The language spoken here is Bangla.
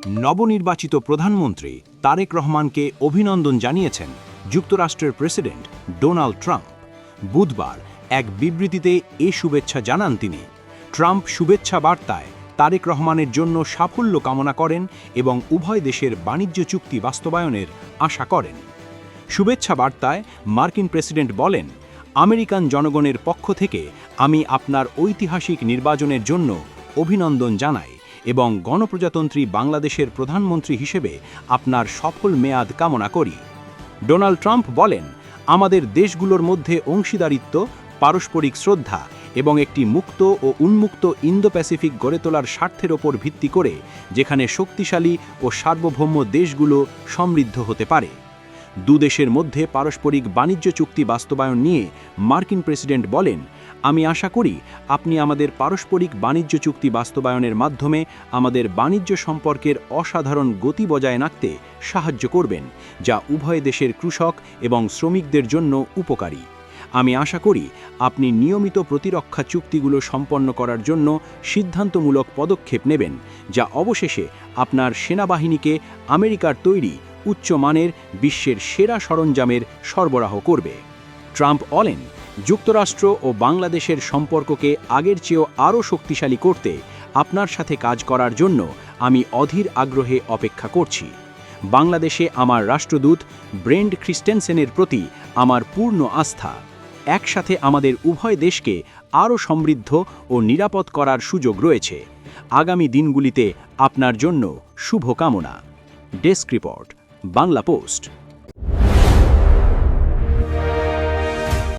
নবনির্বাচিত প্রধানমন্ত্রী তারেক রহমানকে অভিনন্দন জানিয়েছেন যুক্তরাষ্ট্রের প্রেসিডেন্ট ডোনাল্ড ট্রাম্প। বুধবার এক বিবৃতিতে এ শুভেচ্ছা জানান তিনি। ট্রাম্প শুভেচ্ছা বার্তায় তারেক রহমানের জন্য সাফল্য কামনা করেন এবং উভয় দেশের বাণিজ্য চুক্তি বাস্তবায়নের আশা করেন। শুভেচ্ছা বার্তায় মার্কিন প্রেসিডেন্ট বলেন, আমেরিকান জনগণের পক্ষ থেকে আমি আপনার ঐতিহাসিক নির্বাচনের জন্য অভিনন্দন জানাই এবং গণপ্রজাতন্ত্রী বাংলাদেশের প্রধানমন্ত্রী হিসেবে আপনার সফল মেয়াদ কামনা করি। ডোনাল্ড ট্রাম্প বলেন, আমাদের দেশগুলোর মধ্যে অংশীদারিত্ব, পারস্পরিক শ্রদ্ধা এবং একটি মুক্ত ও উন্মুক্ত ইন্দো প্যাসিফিক গড়ে তোলার স্বার্থের ওপর ভিত্তি করে, যেখানে শক্তিশালী ও সার্বভৌম দেশগুলো সমৃদ্ধ হতে পারে। দুদেশের মধ্যে পারস্পরিক বাণিজ্য চুক্তি বাস্তবায়ন নিয়ে মার্কিন প্রেসিডেন্ট বলেন, আমি আশা করি আপনি আমাদের পারস্পরিক বাণিজ্য চুক্তি বাস্তবায়নের মাধ্যমে আমাদের বাণিজ্য সম্পর্কের অসাধারণ গতি বজায় রাখতে সাহায্য করবেন, যা উভয় দেশের কৃষক এবং শ্রমিকদের জন্য উপকারী। আমি আশা করি আপনি নিয়মিত প্রতিরক্ষা চুক্তিগুলো সম্পন্ন করার জন্য সিদ্ধান্তমূলক পদক্ষেপ নেবেন, যা অবশেষে আপনার সেনাবাহিনীকে আমেরিকার তৈরি উচ্চমানের বিশ্বের সেরা সরঞ্জামের সরবরাহ করবে। ট্রাম্প বলেন, যুক্তরাষ্ট্র ও বাংলাদেশের সম্পর্ককে আগের চেয়েও আরও শক্তিশালী করতে আপনার সাথে কাজ করার জন্য আমি অধীর আগ্রহে অপেক্ষা করছি। বাংলাদেশে আমার রাষ্ট্রদূত ব্রেন্ট ক্রিস্টেনসেনের প্রতি আমার পূর্ণ আস্থা। একসাথে আমাদের উভয় দেশকে আরও সমৃদ্ধ ও নিরাপদ করার সুযোগ রয়েছে। আগামী দিনগুলিতে আপনার জন্য শুভকামনা। Desk report, Bangla post.